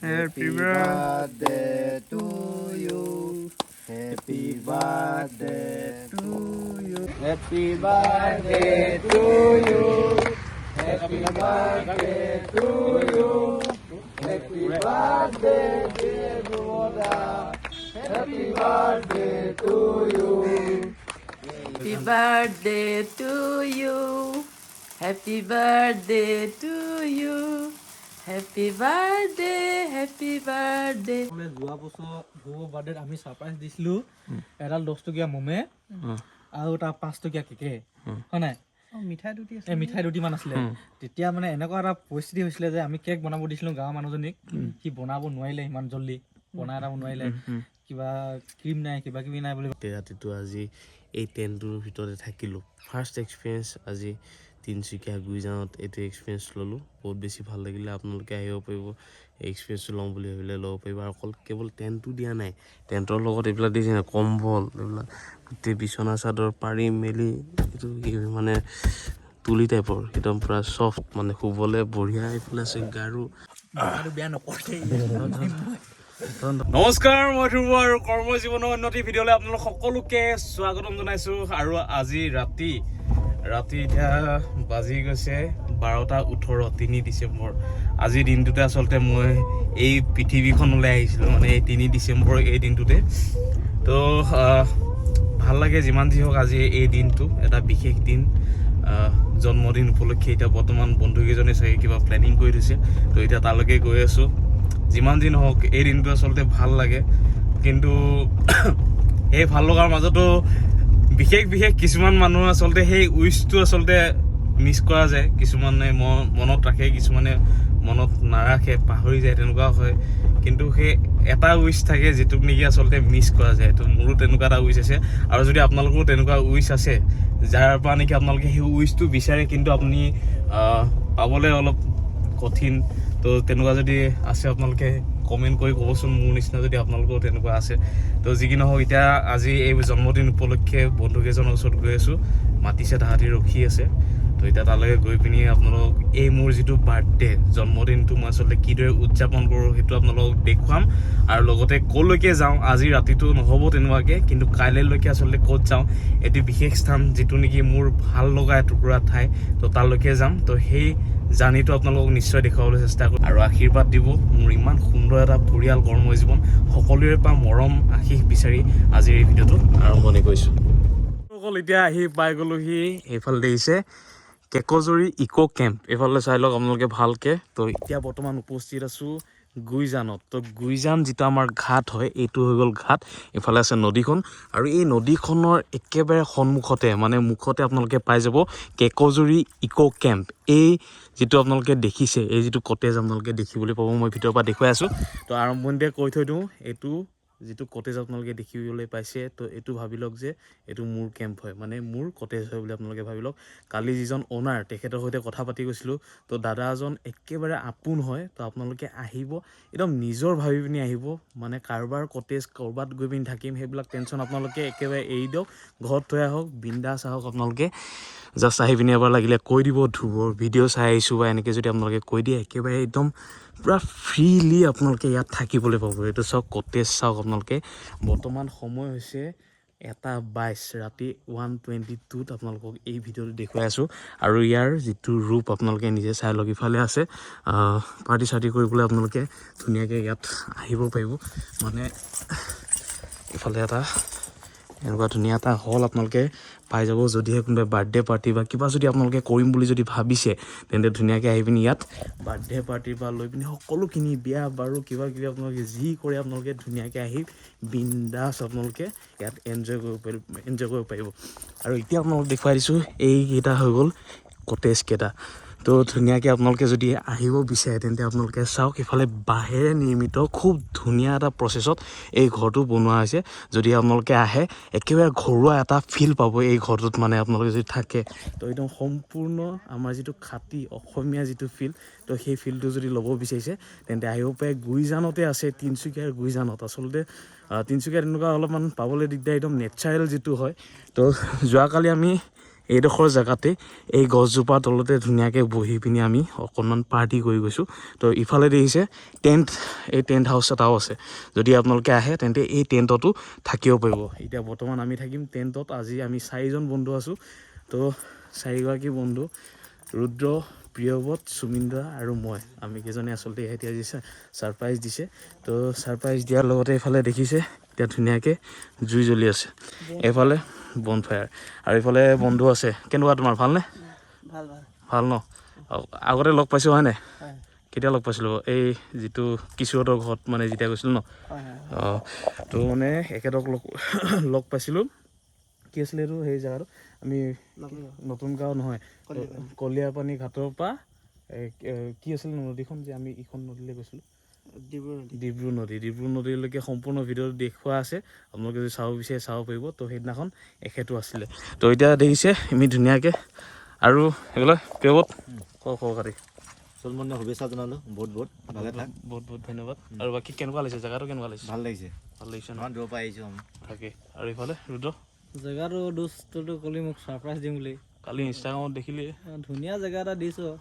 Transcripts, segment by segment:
Happy birthday to you. Happy birthday to you. Happy birthday to you. Happy birthday to you. Happy birthday, dear Buddha. Happy birthday to you. Happy birthday to you. Happy birthday to you. Happy birthday, happy birthday. যোৱা বছৰ ভুৱ বাৰ্থডেত আমি surprise দিছিলোঁ এডাল 10 টকীয়া মমে আৰু এটা 5 টকীয়া কেকে হয় নাই মিঠাই দুটিমান আছিলে তেতিয়া মানে এনেকুৱা এটা পৰিস্থিতি হৈছিলে যে আমি কেক বনাব দিছিলোঁ গাঁৱৰ মানুহজনীক সি বনাব নোৱাৰিলে ইমান জল্দি বনাই এটা নোৱাৰিলে কিবা ক্ৰীম নাই কিবা কিবি নাই বুলি ৰাতিটো আজি এই টেণ্টটোৰ ভিতৰতে থাকিলোঁ ফাৰ্ষ্ট এক্সপিৰিয়েঞ্চ আজি তিনিচুকীয়া গুইজানত এইটো এক্সপিৰিয়েঞ্চ ল'লোঁ বহুত বেছি ভাল লাগিলে আপোনালোকে আহিব পাৰিব এই এক্সপিৰিয়েঞ্চটো ল'ম বুলি ভাবিলে ল'ব পাৰিব আৰু অকল কেৱল টেণ্টটো দিয়া নাই টেণ্টৰ লগত এইবিলাক দিছে নাই কম্বল এইবিলাক গোটেই বিচনা চাদৰ পাৰি মেলি এইটো মানে তুলি টাইপৰ একদম পূৰা ছফ্ট মানে শুবলৈ বঢ়িয়া এইফালে আছে গাৰু বেয়া নকৰে নমস্কাৰ মই ধ্ৰুৱ আৰু কৰ্ম জীৱনৰ উন্নতি ভিডিঅ'লৈ আপোনালোক সকলোকে স্বাগতম জনাইছোঁ আৰু আজি ৰাতি এতিয়া বাজি গৈছে 12:18 3 ডিচেম্বৰ আজিৰ দিনটোতে আচলতে মই এই পৃথিৱীখনলৈ আহিছিলোঁ মানে এই 3 ডিচেম্বৰ এই দিনটোতে তো ভাল লাগে যিমান যি হওক আজি এই দিনটো এটা বিশেষ দিন জন্মদিন উপলক্ষে এতিয়া বৰ্তমান বন্ধুকেইজনে চাগে কিবা প্লেনিং কৰি থৈছে তো এতিয়া তালৈকে গৈ আছোঁ যিমান দিন হওক এই দিনটো আচলতে ভাল লাগে কিন্তু এই ভাল লগাৰ মাজতো বিশেষ কিছুমান মানুহ আচলতে সেই উইচটো আচলতে মিছ কৰা যায় কিছুমানে মনত ৰাখে কিছুমানে মনত নাৰাখে পাহৰি যায় তেনেকুৱা হয় কিন্তু সেই এটা উইচ থাকে যিটোক নেকি আচলতে মিছ কৰা যায় তো মোৰো তেনেকুৱা এটা উইচ আছে আৰু যদি আপোনালোকৰো তেনেকুৱা উইচ আছে যাৰ পৰা নেকি আপোনালোকে সেই উইচটো বিচাৰে কিন্তু আপুনি পাবলৈ অলপ কঠিন তো তেনেকুৱা যদি আছে আপোনালোকে কমেণ্ট কৰি ক'বচোন মোৰ নিচিনা যদি আপোনালোকৰ তেনেকুৱা আছে তো যি কি নহওক এতিয়া আজি এই জন্মদিন উপলক্ষে বন্ধুকেইজনৰ ওচৰত গৈ আছোঁ মাতিছে তাহাঁতি ৰখি আছে তো এতিয়া তালৈকে গৈ পিনি আপোনালোকক এই মোৰ যিটো বাৰ্থডে জন্মদিনটো মই আচলতে কিদৰে উদযাপন কৰোঁ সেইটো আপোনালোকক দেখুৱাম আৰু লগতে ক'লৈকে যাওঁ আজি ৰাতিটো নহ'ব তেনেকুৱাকৈ কিন্তু কাইলৈলৈকে আচলতে ক'ত যাওঁ এটি বিশেষ স্থান যিটো নেকি মোৰ ভাল লগা এটুকুৰা ঠাই তো তালৈকে যাম তো সেই জাৰ্ণিটো আপোনালোকক নিশ্চয় দেখুৱাবলৈ চেষ্টা কৰিম আৰু আশীৰ্বাদ দিব মোৰ ইমান সুন্দৰ এটা পৰিয়াল কৰ্ম জীৱন সকলোৰে পৰা মৰম আশীষ বিচাৰি আজিৰ এই ভিডিঅ'টো আৰম্ভণি কৰিছোঁ অকল এতিয়া আহি পাই গ'লোহি এইফালে দেখিছে কেকজুৰি ইক' কেম্প এইফালে চাই লওক আপোনালোকে ভালকৈ তো এতিয়া বৰ্তমান উপস্থিত আছোঁ গুইজানত তো গুইজান যিটো আমাৰ ঘাট হয় এইটো হৈ গ'ল ঘাট এইফালে আছে নদীখন আৰু এই নদীখনৰ একেবাৰে সন্মুখতে মানে মুখতে আপোনালোকে পাই যাব কেকজুৰি ইক' কেম্প এই যিটো আপোনালোকে দেখিছে এই যিটো কটেজ আপোনালোকে দেখিবলৈ পাব মই ভিতৰৰ পৰা দেখুৱাই আছোঁ তো আৰম্ভণিতে কৈ থৈ দিওঁ এইটো যিটো কটেজ আপোনালোকে দেখিবলৈ পাইছে তো এইটো ভাবি লওক যে এইটো মোৰ কেম্প হয় মানে মোৰ কটেজ হয় বুলি আপোনালোকে ভাবি লওক কালি যিজন অ'নাৰ তেখেতৰ সৈতে কথা পাতি গৈছিলোঁ তো দাদা এজন একেবাৰে আপোন হয় তো আপোনালোকে আহিব একদম নিজৰ ভাবি পিনি আহিব মানে কাৰোবাৰ কটেজ ক'ৰবাত গৈ পিনি থাকিম সেইবিলাক টেনশ্যন আপোনালোকে একেবাৰে এৰি দিয়ক ঘৰত থৈ আহক বিন্দাছ আহক আপোনালোকে জাষ্ট আহি পিনি এবাৰ লাগিলে কৈ দিব ধ্ৰুৱৰ ভিডিঅ' চাই আহিছোঁ বা এনেকৈ যদি আপোনালোকে কৈ দিয়ে একেবাৰে একদম পূৰা ফ্ৰীলি আপোনালোকে ইয়াত থাকিবলৈ পাব এইটো চাওক কটেজ চাওক আপোনালোকে বৰ্তমান সময় হৈছে 1:22 ৰাতি 1:22 আপোনালোকক এই ভিডিঅ'টো দেখুৱাই আছোঁ আৰু ইয়াৰ যিটো ৰূপ আপোনালোকে নিজে চাই লওক ইফালে আছে পাৰ্টি চাৰ্টি কৰিবলৈ আপোনালোকে ধুনীয়াকৈ ইয়াত আহিব পাৰিব মানে ইফালে এটা এনেকুৱা ধুনীয়া এটা হল আপোনালোকে পাই যাব যদিহে কোনোবাই বাৰ্থডে পাৰ্টি বা কিবা যদি আপোনালোকে কৰিম বুলি যদি ভাবিছে তেন্তে ধুনীয়াকৈ আহি পিনি ইয়াত বাৰ্থডে পাৰ্টিৰ পৰা লৈ পিনি সকলোখিনি বিয়া বাৰু কিবা কিবি আপোনালোকে যি কৰে আপোনালোকে ধুনীয়াকৈ আহি বিন্দাছ আপোনালোকে ইয়াত এনজয় কৰিব পাৰিব আৰু এতিয়া আপোনালোকক দেখুৱাই দিছোঁ এইকেইটা হৈ গ'ল কটেজ কেইটা তো ধুনীয়াকৈ আপোনালোকে যদি আহিব বিচাৰে তেন্তে আপোনালোকে চাওক ইফালে বাঁহেৰে নিৰ্মিত খুব ধুনীয়া এটা প্ৰচেছত এই ঘৰটো বনোৱা হৈছে যদি আপোনালোকে আহে একেবাৰে ঘৰুৱা এটা ফিল পাব এই ঘৰটোত মানে আপোনালোকে যদি থাকে তো একদম সম্পূৰ্ণ আমাৰ যিটো খাটি অসমীয়া যিটো ফিল তো সেই ফিলটো যদি ল'ব বিচাৰিছে তেন্তে আহিব পাৰে গুইজানতে আছে তিনিচুকীয়াৰ গুইজানত আচলতে তিনিচুকীয়াত তেনেকুৱা অলপমান পাবলৈ দিগদাৰ একদম নেচাৰেল যিটো হয় তো যোৱাকালি আমি এইডোখৰ জেগাতে এই গছজোপাৰ তলতে ধুনীয়াকৈ বহি পিনি আমি অকণমান পাৰ্টি কৰি গৈছোঁ। তো ইফালে দেখিছে টেণ্ট, এই টেণ্ট হাউচ এটাও আছে। যদি আপোনালোকে আহে তেন্তে এই টেণ্টতো থাকিব পাৰিব। এতিয়া বৰ্তমান আমি থাকিম টেণ্টত। আজি আমি 4জন বন্ধু আছোঁ। তো 4গৰাকী বন্ধু ৰুদ্ৰ, প্ৰিয়ব্ৰত, সুমিন্দ্ৰা আৰু মই, আমি কেইজনে আচলতে ইহঁতে আজি ছাৰপ্ৰাইজ দিছে। তো ছাৰপ্ৰাইজ দিয়াৰ লগতে এইফালে দেখিছে এতিয়া ধুনীয়াকৈ জুই জ্বলি আছে, এইফালে বনফায়াৰ, আৰু এইফালে বন্ধু আছে। কেনেকুৱা তোমাৰ ভালনে? ভাল ভাল ভাল ন? আগতে লগ পাইছোঁ হয় নাই? কেতিয়া লগ পাইছিলোঁ? এই যিটো কিশোৰহঁতৰ ঘৰত মানে যেতিয়া গৈছিলোঁ ন? অঁ, তো মানে এখেতক লগ পাইছিলোঁ। কি আছিলে এইটো সেই জেগাটো? আমি নতুন গাঁও নহয়, কলিয়াপানী ঘাটৰ পৰা কি আছিলে নদীখন যে আমি ইখন নদীলৈ গৈছিলোঁ? ডিব্ৰু নদীলৈকে সম্পূৰ্ণ ভিডিঅ'টো দেখুওৱা আছে। আপোনালোকে যদি চাব বিচাৰে চাব পাৰিব। তো সেইদিনাখন এখেতো আছিলে। তো এতিয়া দেখিছে আমি ধুনীয়াকৈ, আৰু সেইবিলাক প্ৰিয়ব্ৰত খবৰ খাতি জন্মদিনৰ শুভেচ্ছা জনালোঁ। বহুত ভালে থাক। বহুত ধন্যবাদ। আৰু বাকী কেনেকুৱা লাগিছে জেগাটো? কেনেকুৱা লাগিছে? ভাল লাগিছে ন? ইমান দূৰৰ পৰা আহিছোঁ আমি। তাকে। আৰু এইফালে ৰুদ্ৰ জেগাটো দোস্তটো ক'লি মোক ছাৰপ্ৰাইজ দিম বুলি। কালি ইনষ্টাগ্ৰামত দেখিলি। ধুনীয়া জেগা এটা দিছোঁ।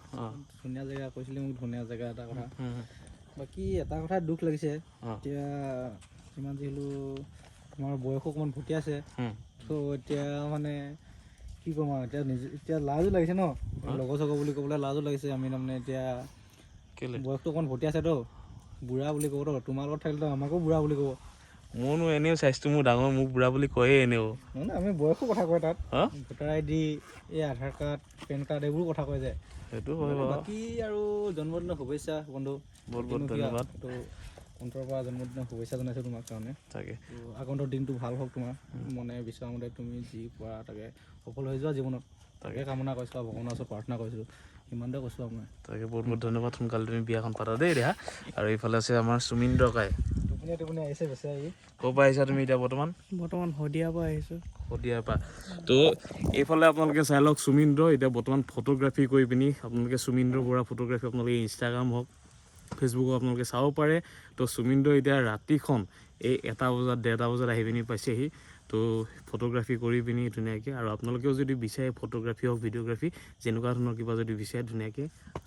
ধুনীয়া জেগা কৈছিলি মোক, ধুনীয়া জেগা এটা কথা। বাকী এটা কথা দুখ লাগিছে, এতিয়া যিমান যি হ'লেও তোমাৰ বয়সো অকণমান ভুটি আছে। তো এতিয়া মানে কি ক'ম আৰু, এতিয়া লাজো লাগিছে ন, লগৰ চগৰ বুলি ক'বলৈ লাজো লাগিছে। আমি তাৰমানে এতিয়া কেলে বয়সটো অকণমান ভুটি আছেতো, বুঢ়া বুলি ক'ব তো। তোমাৰ লগত থাকিলেতো আমাকো বুঢ়া বুলি ক'ব। মোৰনো এনেও চাইজটো মোৰ ডাঙৰ, মোক বুঢ়া বুলি কয়েই এনেও। মানে আমি বয়সো কথা কয় তাত, ভোটাৰ ID, এই আধাৰ কাৰ্ড, পেন কাৰ্ড, এইবোৰ কথা কয় যায়। সেইটো হয় বাৰু। বাকী আৰু জন্মদিনৰ শুভেচ্ছা বন্ধু, বহুত ধন্যবাদ। এইটো অন্তৰৰ পৰা জন্মদিনৰ শুভেচ্ছা জনাইছোঁ তোমাৰ কাৰণে। তাকে। আগন্তুক দিনটো ভাল হওক তোমাৰ, মনে বিচৰা মতে তুমি যি কৰা তাকে সফল হৈ যোৱা জীৱনত, তাকে কামনা কৰিছোঁ আৰু ভগৱানৰ ওচৰত প্ৰাৰ্থনা কৰিছোঁ। ইমানতে কৈছোঁ আৰু মই। তাকে বহুত ধন্যবাদ। সোনকালে তুমি বিয়াখন পাতা দেই দেহা। আৰু এইফালে আছে আমাৰ সুমিন্দ্ৰ কাই। টোপনি আহিছে বেচাৰি। ক'ৰ পৰা আহিছা তুমি এতিয়া বৰ্তমান? শদিয়াৰ পৰা আহিছোঁ। শদিয়াৰ পৰা। তো এইফালে আপোনালোকে চাই লওক সুমিন্দ্ৰ এতিয়া বৰ্তমান ফটোগ্ৰাফী কৰি পিনি, আপোনালোকে সুমিন্দ্ৰ বৰা ফটোগ্ৰাফী আপোনালোকে ইনষ্টাগ্ৰাম হওক, ফেচবুকত আপোনালোকে চাব পাৰে। তো সুমিন্দ্ৰ এতিয়া ৰাতিখন এই 1টা বজাত 1:30 বজাত আহি পিনি পাইছেহি। তো ফটোগ্ৰাফী কৰি পিনি ধুনীয়াকৈ, আৰু আপোনালোকেও যদি বিচাৰে ফটোগ্ৰাফী হওক, ভিডিঅ'গ্ৰাফী, যেনেকুৱা ধৰণৰ কিবা যদি বিচাৰে ধুনীয়াকৈ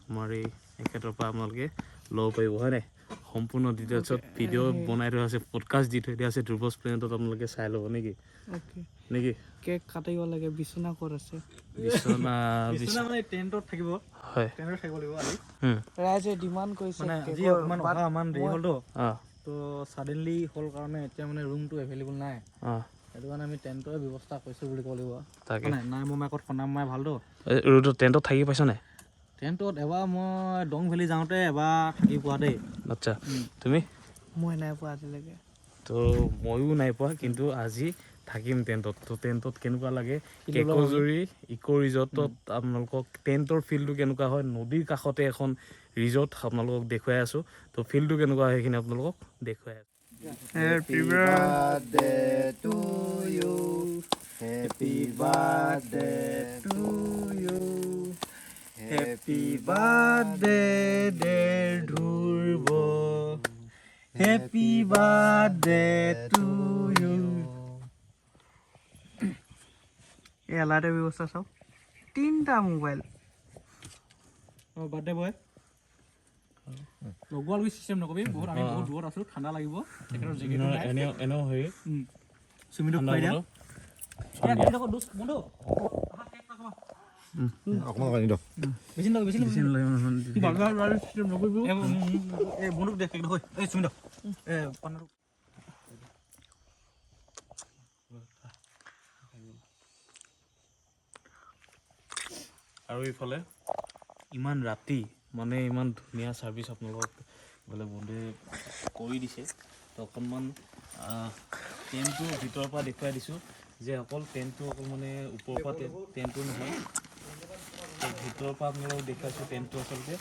আমাৰ এই এখেতৰ পৰা আপোনালোকে ল'ব পাৰিব হয় নাই? সম্পূৰ্ণ ডিটেইলছত ভিডিঅ' বনাই থোৱা আছে, পডকাষ্ট দি থৈ দিয়া আছে। ধ্ৰুৱ প্লেনেটত আপোনালোকে চাই ল'ব নেকি? কেক কাটিব লাগে। বিচনা ক'ত আছে? বিচনা মানে টেণ্টত থাকিব। হয়, টেণ্টত থাকিব লাগিব আজি। ৰাইজে ডিমাণ্ড কৰিছে মানে আজি অকণমান অকণমান দেৰি হ'লতো, তো ছাডেনলি হ'ল কাৰণে এতিয়া মানে ৰুমটো এভেইলেবল নাই। সেইটো কাৰণে আমি টেণ্টৰে ব্যৱস্থা কৰিছোঁ বুলি ক'ব লাগিব। তাকে নাই মই আগত সনাম মাই ভালতো। টেণ্টত থাকি পাইছ নাই? টেণ্টত এবাৰ মই দং ভেলী যাওঁতে এবাৰ থাকি পোৱা দেই। আচ্ছা, তুমি? মই নাই পোৱা আজিলৈকে। তো ময়ো নাই পোৱা, কিন্তু আজি থাকিম টেণ্টত। তো টেণ্টত কেনেকুৱা লাগে, কেকজুৰি ইক' ৰিজৰ্টত আপোনালোকক টেণ্টৰ ফিল্ডটো কেনেকুৱা হয়, নদীৰ কাষতে এখন ৰিজৰ্ট আপোনালোকক দেখুৱাই আছোঁ। তো ফিল্ডটো কেনেকুৱা হয় সেইখিনি আপোনালোকক দেখুৱাই আছোঁ। Happy birthday to you. Happy birthday to you. Happy birthday dear Dhruv. Happy birthday to you. এই এলাৰ্টৰ ব্যৱস্থা চাওক, 3টা মোবাইল। বাৰ্থডে বয় লগোৱা লগি চিষ্টেম নকবি, বহুত আমি বহুত দূৰত আছোঁ, ঠাণ্ডা লাগিব। তেখেতৰ জেকেটটো নাই। এনেও হেৰি চুমিটো খুৱাই দিয়া। অকণমান পানী দিয়ক। বেছি নলগা, বেছি বন্ধুক দেখ এই চুমি আৰু এইফালে ইমান ৰাতি মানে ইমান ধুনীয়া ছাৰ্ভিচ আপোনালোকক বোলে বন্ধুৱে কৰি দিছে। তো অকণমান টেণ্টটোৰ ভিতৰৰ পৰা দেখুৱাই দিছোঁ যে অকল টেণ্টটো অকল মানে ওপৰৰ পৰা টেণ্টটো নহয়, ভিতৰৰ পৰা আপোনালোকক দেখুৱাইছোঁ টেণ্টটো আচলতে।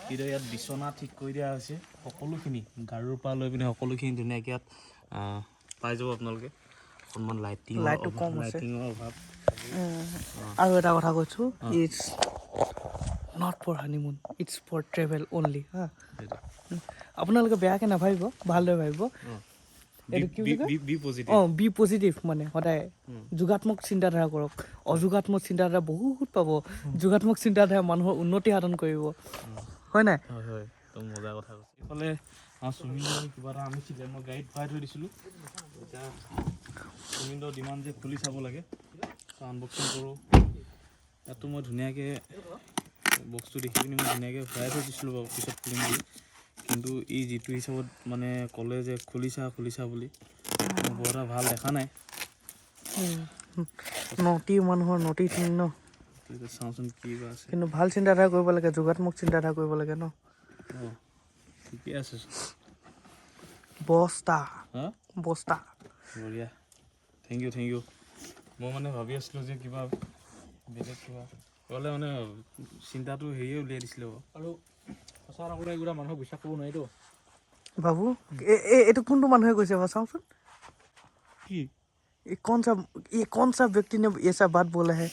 কিন্তু ইয়াত বিচনা ঠিক কৰি দিয়া হৈছে, সকলোখিনি গাৰুৰ পৰা লৈ পিনে সকলোখিনি ধুনীয়াকৈ ইয়াত পাই যাব আপোনালোকে। অকণমান লাইটিঙৰ অভাৱ। আৰু এটা কথা কৈছোঁ, it's not for honeymoon, it's for travel only. আপোনালোকে বেয়াকৈ নাভাবিব, ভালদৰে ভাবিব। এইটো কি বুলি কয় বি পজিটিভ অঁ বি পজিটিভ মানে সদায় যোগাত্মক চিন্তাধাৰা কৰক অযোগাত্মক চিন্তাধাৰা বহুত পাব যোগাত্মক চিন্তাধাৰা মানুহৰ উন্নতি সাধন কৰিব হয় নাই হয় হয় একদম মজা কথা কৈছে এইফালে চুমিন্দৰ কিবা এটা আমি মই গাড়ীত ভৰাই থৈ দিছিলোঁ এতিয়া চুমিন্দৰ ডিমাণ্ড যে খুলি চাব লাগে আনবক্সিং কৰোঁ ইয়াতো মই ধুনীয়াকৈ বক্সটো দেখি পিনি মই ধুনীয়াকৈ ভৰাই থৈ দিছিলোঁ বাৰু পিছত খুলিম বুলি কিন্তু ই যিটো হিচাপত মানে ক'লে যে খুলিছা বুলি মই বৰ এটা ভাল দেখা নাই নটি মানুহৰ নটি থিং ন চাওঁচোন কি বা আছে কিন্তু ভাল চিন্তাধাৰা কৰিব লাগে যোগাত্মক চিন্তাধাৰা কৰিব লাগে ন অঁ ঠিকে আছে বস্তা হা বস্তা বঢ়িয়া থেংক ইউ মই মানে ভাবি আছিলোঁ যে কিবা বেলেগ কিবা ক'লে মানে চিন্তাটো হেৰিয়ে উলিয়াই দিছিলে বাৰু আৰু সঁচা কথা ক'লে এইগুলা মানুহক বিশ্বাস কৰিব নোৱাৰিতো বাবু এইটো কোনটো মানুহে কৈছে বাৰু চাওঁচোন কি ये कौन सा व्यक्ति ने ऐसा बात बोला है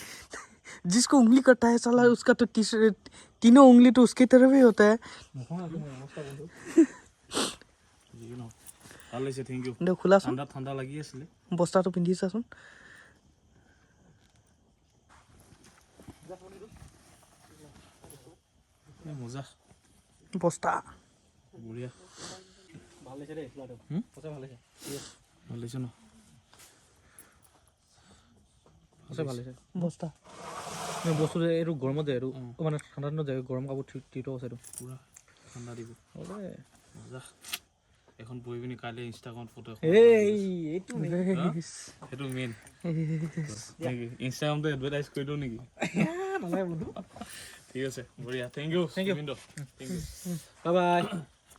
जिसको उंगली कटता है साला उसका तो तीनों उंगली तो उसकी तरफ ही होता है ভাল লাগিছে থেংক ইউ দে খোলাচোন ঠাণ্ডা লাগি আছিলে বস্তাটো পিন্ধি চাচোন মজা বস্তা বঢ়িয়া ভাল লাগিছে দেই খোলাটো সঁচাই ভাল লাগিছে ভাল লাগিছে ন সঁচাই ভাল লাগিছে বস্তা বস্তুটো এইটো গৰমত যায় এইটো মানে ঠাণ্ডা দিনত যায় গৰম কাপোৰ টিটো আছে এইটো পূৰা ঠাণ্ডা দিব হ'লে মজা এখন বহি পিনি কাইলৈ ইনষ্টাগ্ৰামত ফটো এইটো সেইটো মেইন ইনষ্টাগ্ৰামটো এডভাৰটাইজ কৰি দিওঁ নেকি ঠিক আছে বঢ়িয়া thank you Thank you. Thank you bye bye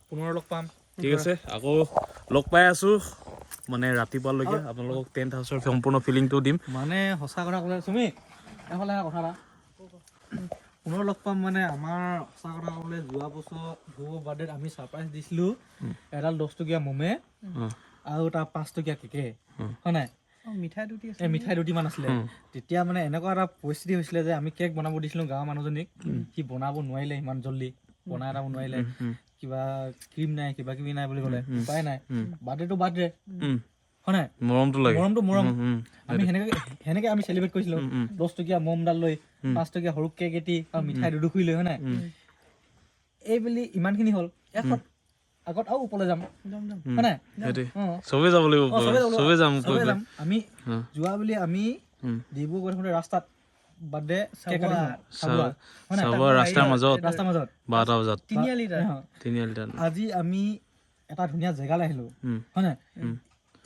পুনৰ লগ পাম ঠিক আছে আকৌ লগ পাই আছোঁ মানে ৰাতিপুৱালৈকে আপোনালোকক টেণ্ট হাউচৰ সম্পূৰ্ণ ফিলিংটো দিম মানে সঁচা কথা ক'লে তুমি এইফালে কথা এটা পুনৰ লগ পাম মানে আমাৰ সঁচা কথা ক'লে যোৱা বছৰ ধ্ৰুৱ বাৰ্থডেত আমি ছাৰপ্ৰাইজ দিছিলোঁ এডাল 10 টকীয়া মমে আৰু এটা 5 টকীয়া কেকে হয় নাই মিঠাই দুটিমান আছিলে তেতিয়া মানে এনেকুৱা এটা পৰিস্থিতি হৈছিলে যে আমি কেক বনাব দিছিলোঁ গাঁৱৰ মানুহজনীক সি বনাব নোৱাৰিলে ইমান জল্দি বনাই এটা নোৱাৰিলে কিবা ক্ৰীম নাই কিবা কিবি নাই বুলি ক'লে উপায় নাই বাৰ্থডেটো বাৰ্থডে হয় নাই মৰমটো মৰম আমি সেনেকে আমি চেলিব্ৰেট কৰিছিলোঁ 10 টকীয়া মমডাল লৈ 5 টকীয়া সৰু কেক এটি আৰু মিঠাই দুডুখুৰি লৈ হয় নাই এই বুলি ইমানখিনি হ'ল এখত আগত আৰু ওপৰলৈ যাম হয় নাই চবেই যাব লাগিব চবেই যাম আমি যোৱা বুলি আমি ডিব্ৰুগড় গৈ থাকোঁতে ৰাস্তাত বাৰ্থডে কেক চাব ৰাস্তাৰ মাজত 12টা বজাত তিনিআলিত আজি আমি এটা ধুনীয়া জেগালৈ আহিলোঁ হয় নাই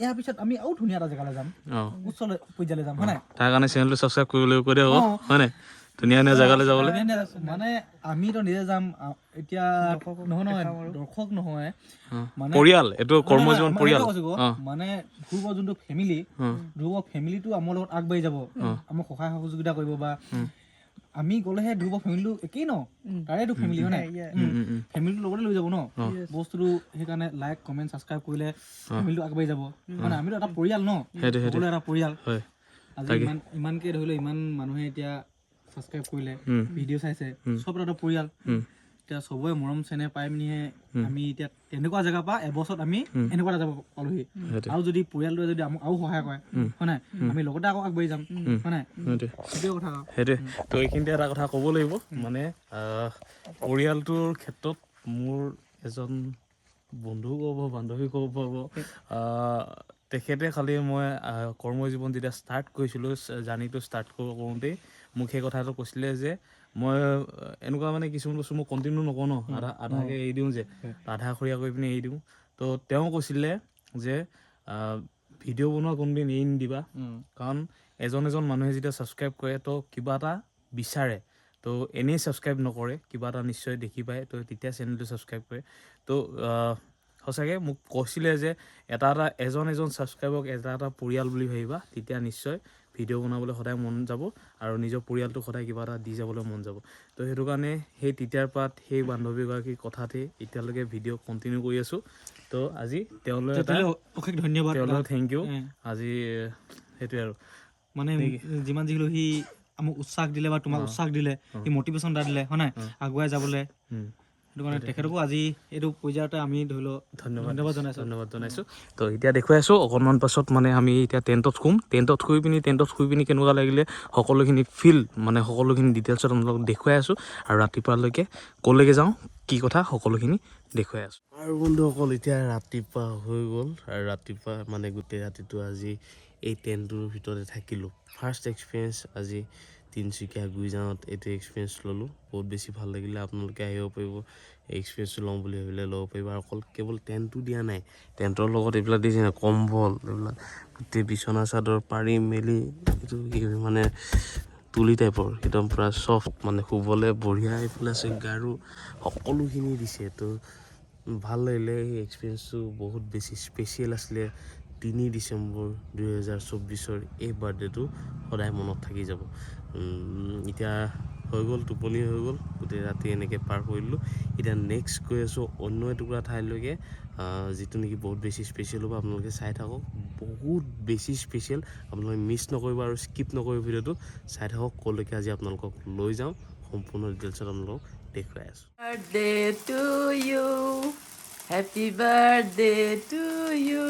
ইয়াৰ পিছত আমি আৰু ধুনীয়া এটা জেগালৈ যাম উচ্চ পৰ্যায়লৈ যাম হয় নাই তাৰ কাৰণে চেনেলটো ছাবস্ক্ৰাইব কৰিব লাগিব কৈ দিয়া হ'ব হয় নাই ধুনীয়া ধুনীয়া জেগালৈ যাবলৈ মানে আমিতো নিজে যাম এতিয়া নহয় দৰ্শক নহয় মানে পৰিয়াল এইটো কৰ্মজীৱন পৰিয়াল মানে ধ্ৰুৱ যোনটো ফেমিলি ধ্ৰুৱ ফেমিলিটো আমাৰ লগত আগবাঢ়ি যাব আমাক সহায় সহযোগিতা কৰিব বা আমি গ'লেহে ধ্ৰুৱ ফেমিলিটো একেই ন তাৰেতো ফেমিলি হয় নাই ফেমিলিটো লগতে লৈ যাব ন বস্তুটো সেইকাৰণে লাইক কমেণ্ট ছাবস্ক্ৰাইব কৰিলে ফেমিলিটো আগবাঢ়ি যাব মানে আমিতো এটা পৰিয়াল ন সকলোৱে এটা পৰিয়াল আজি ইমানকে ধৰি লও ইমান মানুহে এতিয়া ছাবস্ক্ৰাইব কৰিলে ভিডিঅ' চাইছে চব এটা পৰিয়াল এতিয়া চবৰে মৰম চেনেহ পাই পিনিহে আমি এতিয়া তেনেকুৱা জেগাৰ পৰা এবছৰত আমি এনেকুৱা এটা যাব পালোহি আৰু যদি পৰিয়ালটোৱে যদি আমাক আৰু সহায় কৰে হয় নাই আমি লগতে আকৌ আগবাঢ়ি যাম হয় নাই সেইটোৱে কথা সেইটোৱে তো এইখিনিতে এটা কথা ক'ব লাগিব মানে পৰিয়ালটোৰ ক্ষেত্ৰত মোৰ এজন বন্ধু ক'ব বান্ধৱী ক'ব পাৰিব তেখেতে খালি মই কৰ্মজীৱন যেতিয়া ষ্টাৰ্ট কৰিছিলোঁ জাৰ্ণিটো ষ্টাৰ্ট কৰোঁতেই মোক সেই কথাটো কৈছিলে যে মই এনেকুৱা মানে কিছুমান বস্তু মই কণ্টিনিউ নকৰোঁ ন আধাকৈ এৰি দিওঁ যে আধাখৰীয়া কৰি পিনি এৰি দিওঁ তো তেওঁ কৈছিলে যে ভিডিঅ' বনোৱা কোনোদিন এৰি নিদিবা কাৰণ এজন মানুহে যেতিয়া ছাবস্ক্ৰাইব কৰে তো কিবা এটা বিচাৰে তো এনেই ছাবস্ক্ৰাইব নকৰে কিবা এটা নিশ্চয় দেখি পায় তো তেতিয়া চেনেলটো ছাবস্ক্ৰাইব কৰে তো সঁচাকৈ মোক কৈছিলে যে এজন ছাবস্ক্ৰাইবক এটা পৰিয়াল বুলি ভাবিবা তেতিয়া নিশ্চয় ভিডিঅ' বনাবলৈ সদায় মন যাব আৰু নিজৰ পৰিয়ালটোক সদায় কিবা এটা দি যাবলৈ মন যাব তো সেইটো কাৰণে সেই তেতিয়াৰ পৰা সেই বান্ধৱীগৰাকীৰ কথাতেই এতিয়ালৈকে ভিডিঅ' কণ্টিনিউ কৰি আছোঁ তো আজি তেওঁলৈ অশেষ ধন্যবাদ তেওঁলৈ থেংক ইউ আজি সেইটোৱে আৰু মানে যিমান যিহলেও সি আমাক উৎসাহ দিলে বা তোমাক উৎসাহ দিলে সি মটিভেশ্যন এটা দিলে হয় নাই আগুৱাই যাবলৈ সেইটো কাৰণে তেখেতকো আজি এইটো পৰ্যায়তে আমি ধৰি লওক ধন্যবাদ জনাইছোঁ তো এতিয়া দেখুৱাই আছোঁ অকণমান পাছত মানে আমি এতিয়া টেণ্টত শুই পিনি কেনেকুৱা লাগিলে সকলোখিনি ফিল মানে সকলোখিনি ডিটেইলছত আপোনালোকক দেখুৱাই আছোঁ আৰু ৰাতিপুৱালৈকে ক'লৈকে যাওঁ কি কথা সকলোখিনি দেখুৱাই আছোঁ আৰু বন্ধুসকল এতিয়া ৰাতিপুৱা হৈ গ'ল আৰু ৰাতিপুৱা মানে গোটেই ৰাতিটো আজি এই টেণ্টটোৰ ভিতৰতে থাকিলোঁ ফাৰ্ষ্ট এক্সপিৰিয়েঞ্চ আজি তিনিচুকীয়া গুইজানত এইটো এক্সপিৰিয়েঞ্চ ল'লোঁ বহুত বেছি ভাল লাগিলে আপোনালোকে আহিব পাৰিব এক্সপিৰিয়েঞ্চটো ল'ম বুলি ভাবিলে ল'ব পাৰিব আৰু অকল কেৱল টেণ্টটো দিয়া নাই টেণ্টৰ লগত এইবিলাক দিছে কম্বল এইবিলাক গোটেই বিচনা চাদৰ পাৰি মেলি এইটো মানে তুলি টাইপৰ একদম পূৰা চফ্ট মানে শুবলৈ বঢ়িয়া এইফালে আছে গাৰু সকলোখিনি দিছে তো ভাল লাগিলে এই এক্সপিৰিয়েঞ্চটো বহুত বেছি স্পেচিয়েল আছিলে 3 ডিচেম্বৰ 2024 এই বাৰ্থডেটো সদায় মনত থাকি যাব এতিয়া হৈ গ'ল টোপনি হৈ গ'ল গোটেই ৰাতি এনেকৈ পাৰ কৰিলোঁ এতিয়া নেক্সট গৈ আছোঁ অন্য এটুকুৰা ঠাইলৈকে যিটো নেকি বহুত বেছি স্পেচিয়েল হ'ব আপোনালোকে চাই থাকক বহুত বেছি স্পেচিয়েল আপোনালোকে মিছ নকৰিব আৰু স্কিপ নকৰিব ভিডিঅ'টো চাই থাকক ক'লৈকে আজি আপোনালোকক লৈ যাওঁ সম্পূৰ্ণ ডিটেইলছত আপোনালোকক দেখুৱাই আছোঁ Birthday to you. Happy birthday to you.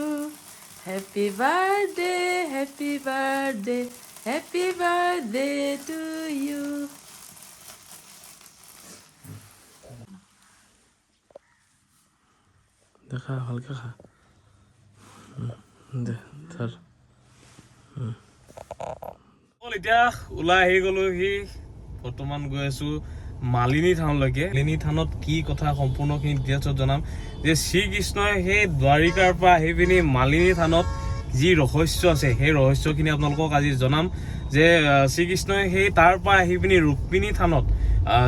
Happy birthday, happy birthday, happy birthday to you. দেখা ভালকৈ খা দে ধৰ এতিয়া ওলাই আহি গ'লোহি বৰ্তমান গৈ আছোঁ মালিনী থানলৈকে মালিনী থানত কি কথা সম্পূৰ্ণখিনি ডিটেইলছত জনাম যে শ্ৰীকৃষ্ণই সেই দ্বাৰিকাৰ পৰা আহি পিনি মালিনী থানত যি ৰহস্য আছে সেই ৰহস্যখিনি আপোনালোকক আজি জনাম যে শ্ৰীকৃষ্ণই সেই তাৰ পৰা আহি পিনি ৰুক্মিণী থানত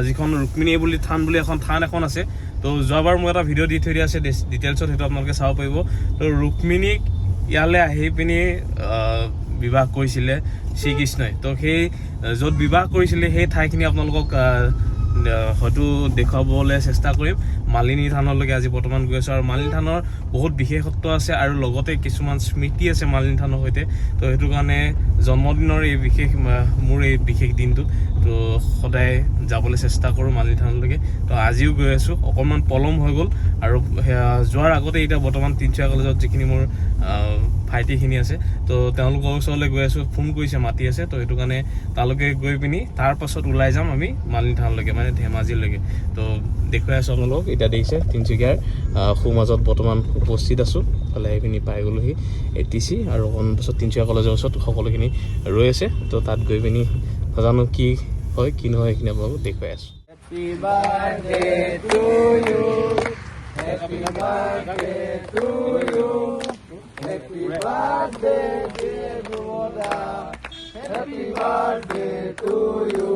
যিখন ৰুক্মিণী বুলি থান বুলি থান এখন আছে তো যোৱাবাৰ মই এটা ভিডিঅ' দি থৈ দিয়া আছে ডিটেইলছত সেইটো আপোনালোকে চাব পাৰিব তো ৰুক্মিণীক ইয়ালৈ আহি পিনি বিবাহ কৰিছিলে শ্ৰীকৃষ্ণই তো সেই য'ত বিবাহ কৰিছিলে সেই ঠাইখিনি আপোনালোকক হয়তো দেখুৱাবলৈ চেষ্টা কৰিম মালিনী থানলৈকে আজি বৰ্তমান গৈ আছোঁ আৰু মালিনী থানৰ বহুত বিশেষত্ব আছে আৰু লগতে কিছুমান স্মৃতি আছে মালিনী থানৰ সৈতে তো সেইটো কাৰণে জন্মদিনৰ এই মোৰ এই বিশেষ দিনটোত তো সদায় যাবলৈ চেষ্টা কৰোঁ মালিনী থানলৈকে তো আজিও গৈ আছোঁ অকণমান পলম হৈ গ'ল আৰু যোৱাৰ আগতে এতিয়া বৰ্তমান তিনিচুকীয়া কলেজত যিখিনি মোৰ ভাইটিখিনি আছে তো তেওঁলোকৰ ওচৰলৈ গৈ আছোঁ ফোন কৰিছে মাতি আছে তো সেইটো কাৰণে তালৈকে গৈ পিনি তাৰ পাছত ওলাই যাম আমি মালিনী থানলৈকে মানে ধেমাজিলৈকে তো দেখুৱাই আছোঁ আপোনালোকক এতিয়া দেখিছে তিনিচুকীয়াৰ সোঁমাজত বৰ্তমান উপস্থিত আছোঁ ফালে আহি পিনি পাই গ'লোহি ATC আৰু অকণ পাছত তিনিচুকীয়া কলেজৰ ওচৰত সকলোখিনি ৰৈ আছে তো তাত গৈ পিনি নাজানো কি হয় কি নহয় সেইখিনি আপোনালোকক দেখুৱাই আছোঁ Happy birthday to you. Happy birthday to you. Happy birthday, dear Buddha. Happy birthday to you.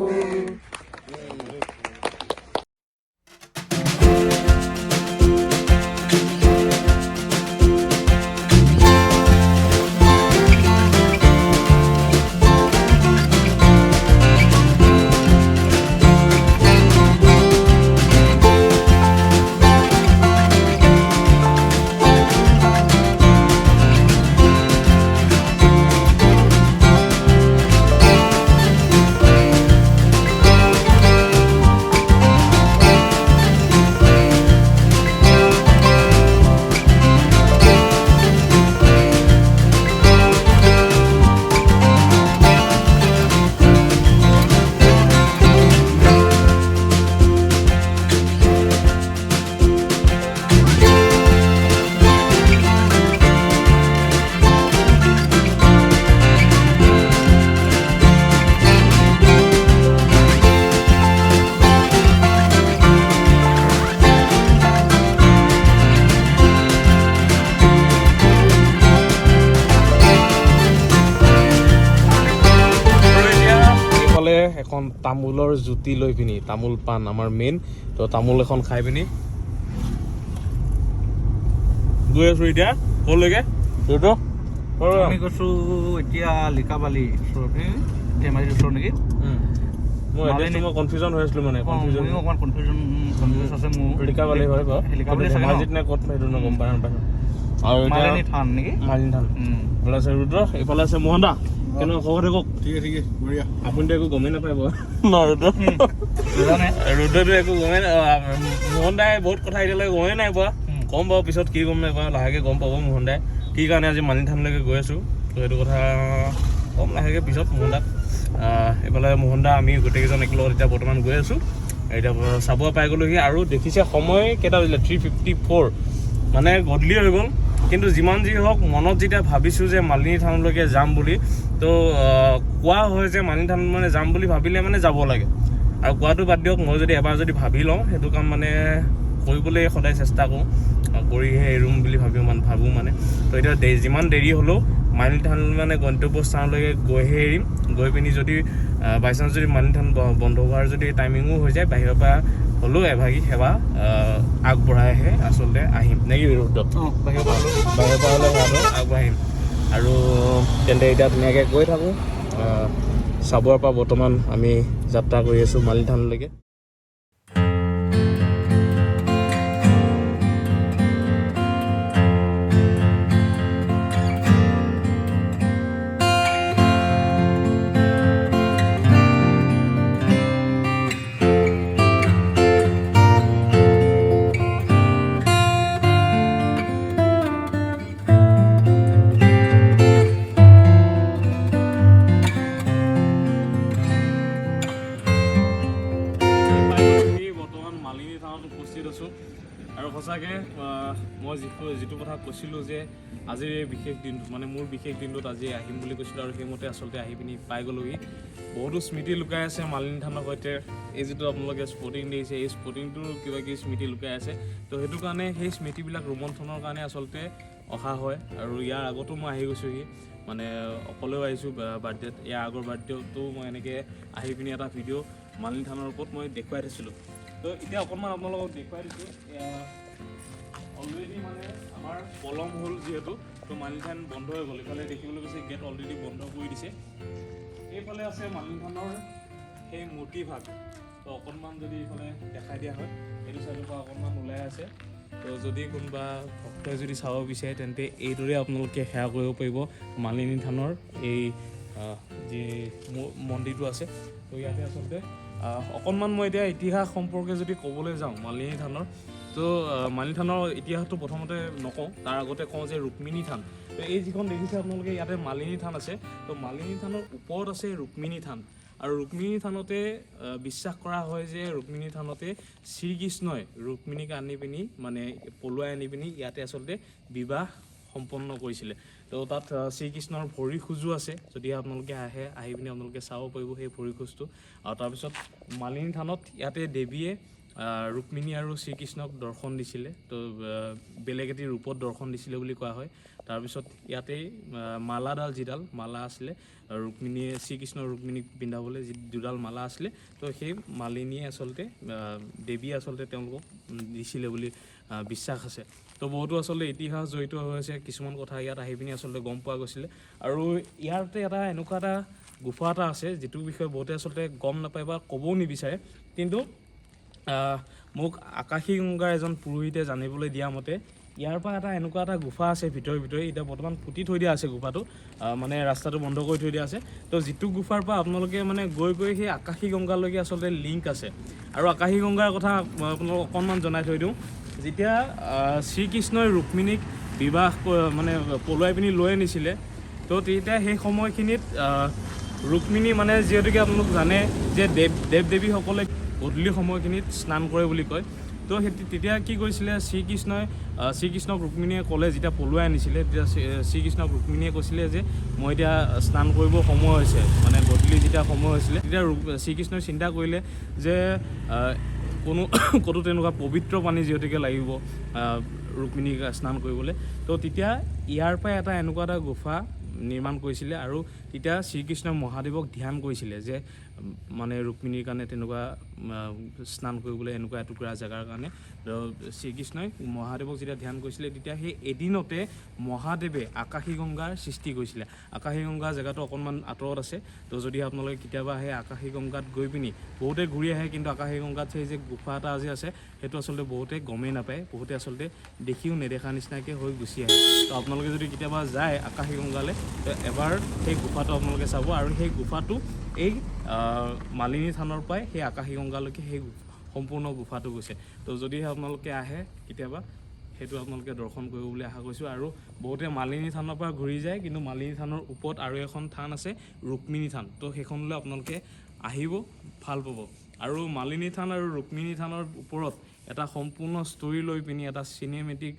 এখন তামোলৰ জুতি লৈ পিনি তামোল পাণ আমাৰ মেইন তো তামোল এখন খাই পিনি গৈ আছোঁ এতিয়া ক'লৈকে আমি গৈছোঁ এতিয়া লিকাবালি ওচৰত ধেমাজিৰ ওচৰত নেকি মই কনফিউজন হৈ আছিলোঁ মানে অকণমান কনফিউজ আছে মোৰ লিকাবালি হয় বাৰু ধেমাজিত নে ক'ত সেইটো গম পাই নাপায় আৰু মালিনী থান নেকি মালিনী থান এইফালে আছে ৰুদ্ৰ এইফালে আছে মোহনদা কেনেকুৱা খবৰ কওক ঠিক আছে বঢ়িয়া আপুনিতো একো গমেই নাপায় বাৰু ৰ'দতো একো গমেই মোহন দাই বহুত কথা এতিয়ালৈকে গমেই নাই পোৱা গম পাব পিছত কি গম নাই পোৱা লাহেকৈ গম পাব মোহন দাই কি কাৰণে আজি মালিনী থানলৈকে গৈ আছোঁ তো সেইটো কথা কম লাহেকৈ পিছত মোহন দাক এইফালে মোহন দা আমি গোটেইকেইজন একেলগত এতিয়া বৰ্তমান গৈ আছোঁ এতিয়া চাব পাই গ'লোহি আৰু দেখিছে সময় কেইটা বাজিলে 3:54 মানে গধূলি হৈ গ'ল কিন্তু যিমান যি হওক মনত যেতিয়া ভাবিছোঁ যে মালিনী থানলৈকে যাম বুলি তো কোৱা হয় যে মালিনী থান মানে যাম বুলি ভাবিলে মানে যাব লাগে আৰু কোৱাটো বাদ দিয়ক মই যদি এবাৰ যদি ভাবি লওঁ সেইটো কাম মানে কৰিবলৈ সদায় চেষ্টা কৰোঁ কৰিহে এৰোঁ বুলি ভাবোঁ মানে তো এতিয়া যিমান দেৰি হ'লেও মালিনী থান মানে গন্তব্যস্থানলৈকে গৈহে এৰিম গৈ পিনি যদি বাই চান্স যদি মালিনী থান বন্ধ হোৱাৰ যদি টাইমিঙো হৈ যায় বাহিৰৰ পৰা হ'লেও এভাগী সেৱা আগবঢ়াইহে আচলতে আহিম নে কি বিৰুদ্ধ বাহিৰৰ পৰা হ'লেও সেৱাটো আগবঢ়াইম আৰু তেন্তে এতিয়া ধুনীয়াকৈ গৈ থাকোঁ চাবৰ পৰা বৰ্তমান আমি যাত্ৰা কৰি আছোঁ মালিনী থানলৈকে আৰু সঁচাকৈ মই যিটো কথা কৈছিলোঁ যে আজিৰ এই বিশেষ দিনটোত মানে মোৰ বিশেষ দিনটোত আজি আহিম বুলি কৈছিলোঁ আৰু সেইমতে আচলতে আহি পিনি পাই গ'লোহি বহুতো স্মৃতি লুকাই আছে মালিনী থানৰ সৈতে এই যিটো আপোনালোকে স্পৰ্টিং দেখিছে এই স্পৰ্টিংটোৰ কিবা কিবি স্মৃতি লুকাই আছে তো সেইটো কাৰণে সেই স্মৃতিবিলাক ৰোমন্থনৰ কাৰণে আচলতে অহা হয় আৰু ইয়াৰ আগতো মই আহি গৈছোঁহি মানে অকলেও আহিছোঁ বাৰ্থডেত ইয়াৰ আগৰ বাৰ্থডেটো মই এনেকৈ আহি পিনি এটা ভিডিঅ' মালিনী থানৰ ওপৰত মই দেখুৱাই থৈছিলোঁ তো এতিয়া অকণমান আপোনালোকক দেখুৱাই দিছোঁ অলৰেডি মানে আমাৰ পলম হ'ল যিহেতু তো মালিনী থান বন্ধ হৈ গ'ল ইফালে দেখিবলৈ গৈছে গেট অলৰেডি বন্ধ কৰি দিছে এইফালে আছে মালিনী থানৰ সেই মূৰ্তিভাগ তো অকণমান যদি এইফালে দেখাই দিয়া হয় এইটো চাইডৰ পৰা অকণমান ওলাই আছে তো যদি কোনোবা ভক্তই যদি চাব বিচাৰে তেন্তে এইদৰে আপোনালোকে সেৱা কৰিব পাৰিব মালিনী থানৰ এই যি মন্দিৰটো আছে তো ইয়াতে আচলতে অকণমান মই এতিয়া ইতিহাস সম্পৰ্কে যদি ক'বলৈ যাওঁ মালিনী থানৰ তো মালিনী থানৰ ইতিহাসটো প্ৰথমতে নকওঁ তাৰ আগতে কওঁ যে ৰুক্মিণী থান তো এই যিখন দেখিছে আপোনালোকে ইয়াতে মালিনী থান আছে তো মালিনী থানৰ ওপৰত আছে ৰুক্মিণী থান আৰু ৰুক্মিণী থানতে বিশ্বাস কৰা হয় যে ৰুক্মিণী থানতে শ্ৰীকৃষ্ণই ৰুক্মিণীক আনি পিনি মানে পলুৱাই আনি পিনি ইয়াতে আচলতে বিবাহ সম্পন্ন কৰিছিলে তো তাত শ্ৰীকৃষ্ণৰ ভৰি খোজো আছে যদি আপোনালোকে আহি পিনি আপোনালোকে চাব পাৰিব সেই ভৰি খোজটো আৰু তাৰপিছত মালিনী থানত ইয়াতে দেৱীয়ে ৰুক্মিণী আৰু শ্ৰীকৃষ্ণক দৰ্শন দিছিলে তো বেলেগ এটি ৰূপত দৰ্শন দিছিলে বুলি কোৱা হয় তাৰপিছত ইয়াতেই যিডাল মালা আছিলে শ্ৰীকৃষ্ণ ৰুক্মিণীক পিন্ধাবলৈ যি দুডাল মালা আছিলে তো সেই মালিনীয়ে আচলতে দেৱীয়ে আচলতে তেওঁলোকক দিছিলে বুলি বিশ্বাস আছে তো বহুতো আচলতে ইতিহাস জড়িত হৈ আছে কিছুমান কথা ইয়াত আহি পিনি আচলতে গম পোৱা গৈছিলে আৰু ইয়াতে এনেকুৱা এটা গুফা এটা আছে যিটো বিষয়ে বহুতে আচলতে গম নাপায় বা ক'বও নিবিচাৰে কিন্তু মোক আকাশী গংগাৰ এজন পুৰোহিতে জানিবলৈ দিয়া মতে ইয়াৰ পৰা এনেকুৱা এটা গুফা আছে ভিতৰে এতিয়া বৰ্তমান পুতি থৈ দিয়া আছে গুফাটো মানে ৰাস্তাটো বন্ধ কৰি থৈ দিয়া আছে তো যিটো গুফাৰ পৰা আপোনালোকে মানে গৈ সেই আকাশী গংগালৈকে আচলতে লিংক আছে আৰু আকাশী গংগাৰ কথা আপোনালোকক অকণমান জনাই থৈ দিওঁ যেতিয়া শ্ৰীকৃষ্ণই ৰুক্মিণীক বিবাহ মানে পলুৱাই পিনি লৈ আনিছিলে তো তেতিয়া সেই সময়খিনিত ৰুক্মিণী মানে যিহেতুকে আপোনালোক জানে যে দেৱ দেৱীসকলে গধূলি সময়খিনিত স্নান কৰে বুলি কয় তো তেতিয়া কি কৰিছিলে শ্ৰীকৃষ্ণক ৰুক্মিণীয়ে ক'লে যেতিয়া পলুৱাই আনিছিলে তেতিয়া শ্ৰীকৃষ্ণক ৰুক্মিণীয়ে কৈছিলে যে মই এতিয়া স্নান কৰিব সময় হৈছে মানে গধূলি যেতিয়া সময় হৈছিলে তেতিয়া শ্ৰীকৃষ্ণই চিন্তা কৰিলে যে ক'তো তেনেকুৱা পবিত্ৰ পানী যিহেতুকে লাগিব ৰুক্মিণীক স্নান কৰিবলৈ তো তেতিয়া ইয়াৰ পৰা এনেকুৱা এটা গুফা নিৰ্মাণ কৰিছিলে আৰু তেতিয়া শ্ৰীকৃষ্ণ মহাদেৱক ধ্যান কৰিছিলে যে মানে ৰুক্মিণীৰ কাৰণে তেনেকুৱা স্নান কৰিবলৈ এনেকুৱা এটুকুৰা জেগাৰ কাৰণে শ্ৰীকৃষ্ণই মহাদেৱক যেতিয়া ধ্যান কৰিছিলে তেতিয়া সেই এদিনতে মহাদেৱে আকাশী গংগাৰ সৃষ্টি কৰিছিলে। আকাশী গংগা জেগাটো অকণমান আঁতৰত আছে। তো যদি আপোনালোকে কেতিয়াবা সেই আকাশী গংগাত গৈ পিনি বহুতে ঘূৰি আহে, কিন্তু আকাশী গংগাত সেই যে গুফা এটা আজি আছে সেইটো আচলতে বহুতে গমেই নাপায়, বহুতে আচলতে দেখিও নেদেখা নিচিনাকৈ হৈ গুচি আহে। তো আপোনালোকে যদি কেতিয়াবা যায় আকাশী গংগালৈ এবাৰ সেই গুফাটো আপোনালোকে চাব, আৰু সেই গুফাটো এই মালিনী থানৰ পৰাই সেই আকাশী গংগালৈকে সেই সম্পূৰ্ণ গুফাটো গৈছে। তো যদিহে আপোনালোকে আহে কেতিয়াবা সেইটো আপোনালোকে দৰ্শন কৰিব বুলি আশা কৰিছোঁ। আৰু বহুতে মালিনী থানৰ পৰা ঘূৰি যায়, কিন্তু মালিনী থানৰ ওপৰত আৰু এখন থান আছে ৰুক্মিণী থান। তো সেইখনলৈ আপোনালোকে আহিব, ভাল পাব। আৰু মালিনী থান আৰু ৰুক্মিণী থানৰ ওপৰত এটা সম্পূৰ্ণ ষ্টৰি লৈ পিনি এটা চিনেমেটিক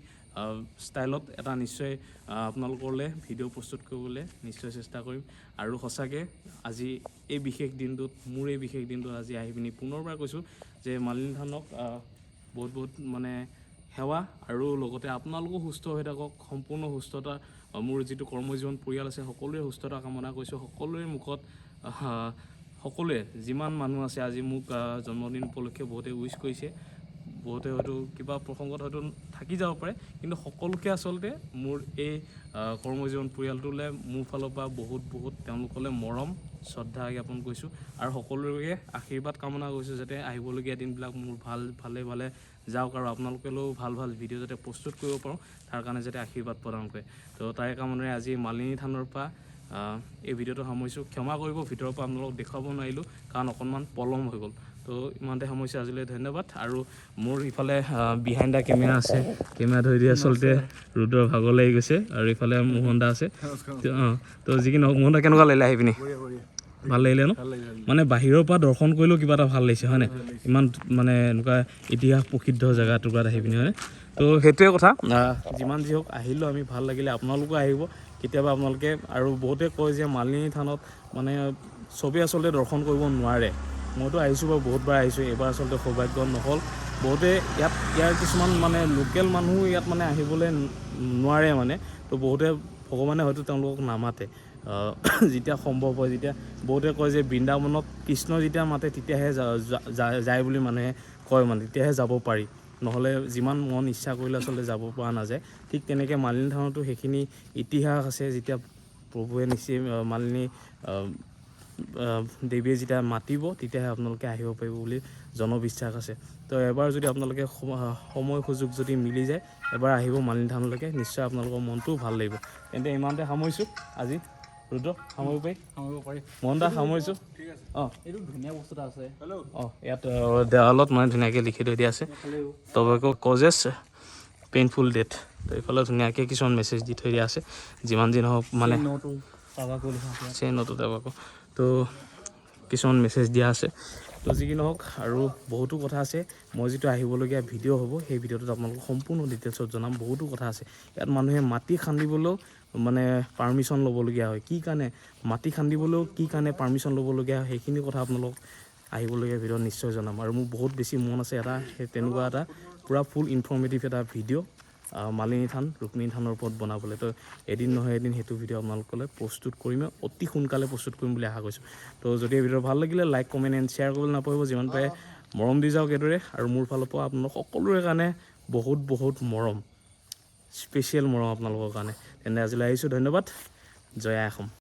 ষ্টাইলত এটা নিশ্চয় আপোনালোকলৈ ভিডিঅ' প্ৰস্তুত কৰিবলৈ নিশ্চয় চেষ্টা কৰিম। আৰু সঁচাকৈ আজি এই বিশেষ দিনটোত আজি আহি পিনি পুনৰবাৰ কৈছোঁ যে মালিনী থানক বহুত বহুত মানে সেৱা, আৰু লগতে আপোনালোকো সুস্থ হৈ থাকক, সম্পূৰ্ণ সুস্থতা। মোৰ যিটো কৰ্মজীৱন পৰিয়াল আছে সকলোৰে সুস্থতা কামনা কৰিছোঁ। সকলোৰে মুখত সকলোৱে যিমান মানুহ আছে আজি মোক জন্মদিন উপলক্ষে বহুতে উইচ কৰিছে, বহুতে হয়তো কিবা প্ৰসংগত হয়তো থাকি যাব পাৰে, কিন্তু সকলোকে আচলতে মোৰ এই কৰ্মজীৱন পৰিয়ালটোলৈ মোৰ ফালৰ পৰা বহুত বহুত তেওঁলোকলৈ মৰম শ্ৰদ্ধা জ্ঞাপন কৰিছোঁ। আৰু সকলোৰে আশীৰ্বাদ কামনা কৰিছোঁ যাতে আহিবলগীয়া দিনবিলাক মোৰ ভালে যাওক, আৰু আপোনালোকেও ভাল ভিডিঅ' যাতে প্ৰস্তুত কৰিব পাৰোঁ তাৰ কাৰণে যাতে আশীৰ্বাদ প্ৰদান কৰে। তো তাৰে কামনাৰে আজি মালিনী থানৰ পৰা এই ভিডিঅ'টো সামৰিছোঁ। ক্ষমা কৰিব ভিতৰৰ পৰা আপোনালোকক দেখুৱাব নোৱাৰিলোঁ কাৰণ অকণমান পলম হৈ গ'ল। তো ইমানতে সামৰিছোঁ আজিলৈ, ধন্যবাদ। আৰু মোৰ ইফালে বিহাইণ্ড দ্য কেমেৰা আছে, কেমেৰা ধৰি দি আচলতে ৰুদ্ৰৰ ভাগৰ লাগি গৈছে, আৰু ইফালে মোহন দা আছে। তো যি কি নহওক, মোহন দা কেনেকুৱা লাগিলে আহি পিনি? ভাল লাগিলে ন? মানে বাহিৰৰ পৰা দৰ্শন কৰিলেও কিবা এটা ভাল লাগিছে হয়নে? ইমান মানে এনেকুৱা ইতিহাস প্ৰসিদ্ধ জেগা টুকুৰাত আহি পিনি হয়নে? তো সেইটোৱে কথা, যিমান যি হওক আহিলোঁ আমি, ভাল লাগিলে। আপোনালোকো আহিব কেতিয়াবা আপোনালোকে। আৰু বহুতে কয় যে মালিনী থানত মানে চবেই আচলতে দৰ্শন কৰিব নোৱাৰে। মইতো আহিছোঁ বাৰু, বহুতবাৰ আহিছোঁ, এইবাৰ আচলতে সৌভাগ্য নহ'ল। বহুতে ইয়াৰ কিছুমান মানে লোকেল মানুহ ইয়াত মানে আহিবলৈ নোৱাৰে মানে। তো বহুতে ভগৱানে হয়তো তেওঁলোকক নামাতে, যেতিয়া সম্ভৱ হয়, যেতিয়া বহুতে কয় যে বৃন্দাবনত কৃষ্ণ যেতিয়া মাতে তেতিয়াহে যায় বুলি মানুহে কয়, মানে তেতিয়াহে যাব পাৰি, নহ'লে যিমান মন ইচ্ছা কৰিলে আচলতে যাব পৰা নাযায়। ঠিক তেনেকৈ মালিনী থানতো সেইখিনি ইতিহাস আছে। যেতিয়া প্ৰভুৱে নিশ্চয় মালিনী দেৱীয়ে যেতিয়া মাতিব তেতিয়াহে আপোনালোকে আহিব পাৰিব বুলি জনবিশ্বাস আছে। তো এবাৰ যদি আপোনালোকে সময় সুযোগ যদি মিলি যায় এবাৰ আহিব মালিনী থানলৈকে, নিশ্চয় আপোনালোকৰ মনটোও ভাল লাগিব। তেন্তে ইমানতে সামৰিছোঁ আজি। ৰুদ্ৰ সামৰিব পাৰি? মন দা সামৰিছোঁ। এইটো ধুনীয়া বস্তু এটা আছে। ইয়াত দেৱালত মানে ধুনীয়াকৈ লিখি থৈ দিয়া আছে টবেকো কজেছ পেইনফুল ডেথ। তো এইফালে ধুনীয়াকৈ কিছুমান মেছেজ দি থৈ দিয়া আছে, যিমান যি নহওক মানে চেইনতো টাবাকো। তো কিছুমান মেছেজ দিয়া আছে। তো যি কি নহওক, আৰু বহুতো কথা আছে। মই যিটো আহিবলগীয়া ভিডিঅ' হ'ব সেই ভিডিঅ'টোত আপোনালোকক সম্পূৰ্ণ ডিটেইলছত জনাম। বহুতো কথা আছে। ইয়াত মানুহে মাটি খান্দিবলৈও মানে পাৰ্মিশ্যন ল'বলগীয়া হয়। কি কাৰণে মাটি খান্দিবলৈও কি কাৰণে পাৰ্মিশ্যন ল'বলগীয়া হয় সেইখিনি কথা আপোনালোক আহিবলগীয়া ভিডিঅ'ত নিশ্চয় জনাম। আৰু মোৰ বহুত বেছি মন আছে সেই তেনেকুৱা এটা পূৰা ফুল ইনফৰ্মেটিভ এটা ভিডিঅ' মালিনী থান ৰুক্মিণী থানৰ ওপৰত বনাবলৈ। তো এদিন নহয় এদিন সেইটো ভিডিঅ' আপোনালোকলৈ প্ৰস্তুত কৰিমেই, অতি সোনকালে প্ৰস্তুত কৰিম বুলি আশা কৰিছোঁ। তো যদি এই ভিডিঅ' ভাল লাগিলে লাইক কমেণ্ট এণ্ড শ্বেয়াৰ কৰিবলৈ নাপাহৰিব, যিমান পাৰে মৰম দি যাওক এইদৰে। আৰু মোৰ ফালৰ পৰা আপোনালোক সকলোৰে কাৰণে বহুত বহুত মৰম, স্পেচিয়েল মৰম আপোনালোকৰ কাৰণে। তেন্তে আজিলৈ আহিছোঁ, ধন্যবাদ। জয় আই অসম।